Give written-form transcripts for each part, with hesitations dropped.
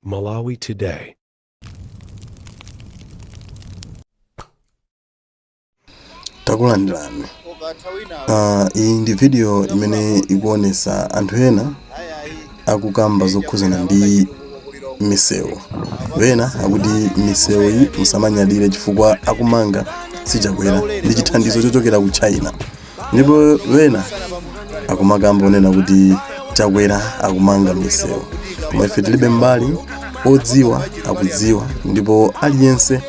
Malawi Today. Takulandirani. Iyi ndi video imene ikuonesa anthu ena akukamba zokhuzana ndi misewu. Wena akuti misewu iyi musamanyadire chifukwa akumanga sichakwera ndi chithandizo chochokera ku China. Ndipo wena akumakamba onena kuti chakwera akumanga misewu. Koma ife tilibe mbali odziwa akudziwa ndipo aliyense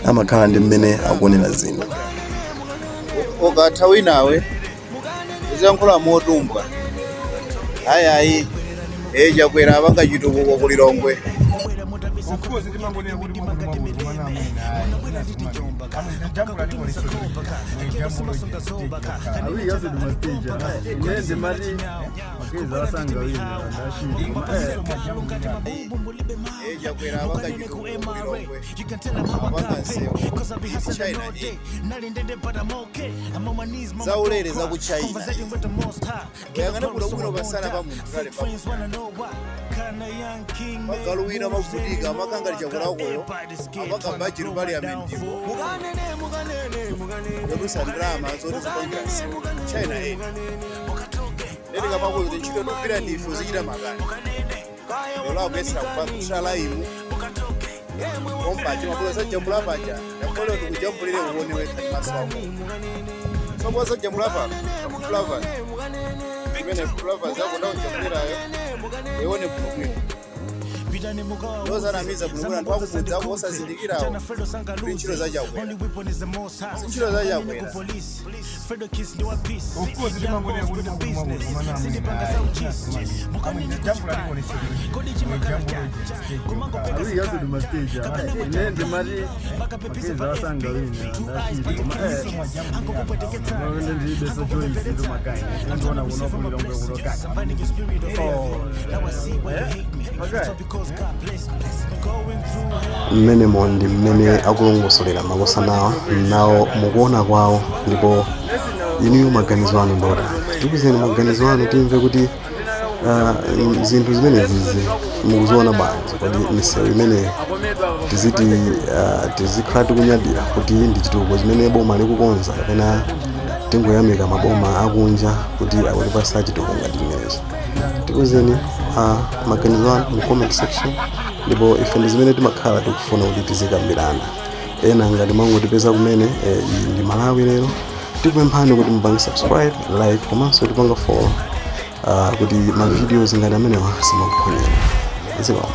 amakhala ndi mmene akuonera zinthu. Ukathawi nawe uziyankhula motumbwa hayi chakwera abanga chitukuko ku Lilongwe. Zaulere za ku China yangana kulobwino basana ba muntu kale magaluwina mafutika makanga lichakulakoyo amagamba chiri parliament yokusandama zoti zikongress China neti kamakuzo tinchito tupira ndife zichita makani lero akwesera kusala imu ompachi makulo sajambula paja yakolo tikujambulire uone wekati maso ako sobo sajambula pa flava imene flava zako ndawo jambulirayo ione bwino Those miza bulugula ntwakubudza ko osazindikirawo inchiro zajakwera inchiro zajakwera mmene ndi mmene akulongosolera makosanawa nawo mukuona kwawo ndipo inuyo maganizo anu ndota tikuzeni maganizo anu timve kuti zinthu zimenezi mukuziona bwanji kodi misewu imene tizikhala tikunyadira kuti ndi chitukuko chimene boma likukonza kapena tingoyamika maboma akunja kuti akutipasa chitukuko ngati chimenechi. Tikuzeni maganizo anu mu comment section ndipo ife ndi zimene timakhala tikufuna kuti tizikambirana. Ena ngati mwangotipeza kumene ndi Malawi lero tikupemphani kuti mupange subscribe, like komanso tipanga follow kuti ma videos ngati amenewa simakuphonyera. Ziko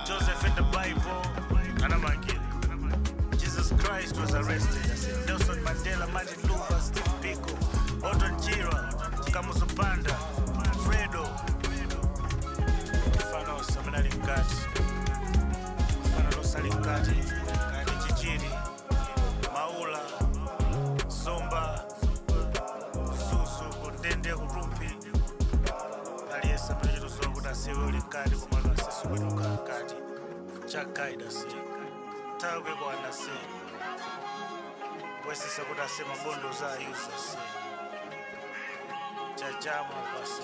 Joseph in the Bible, Jesus Christ was arrested. Nelson Mandela, Martin Luther, Steve Biko, Otto Njira, Kamuzu Banda, Fredo, Fano Samanalinkati, Fano Salinkati, Kani Chichiri, Maula, Zomba, Susu, Kundende, Urumpi, Aliesa Mrejo Zoguda, Seuli Kadi, Kumano, Sesuka Kadi, Chakaida, Tawe Wana Se, Wesi Saguda Se, Mabondo Za, Yusa Se, Chachama Base.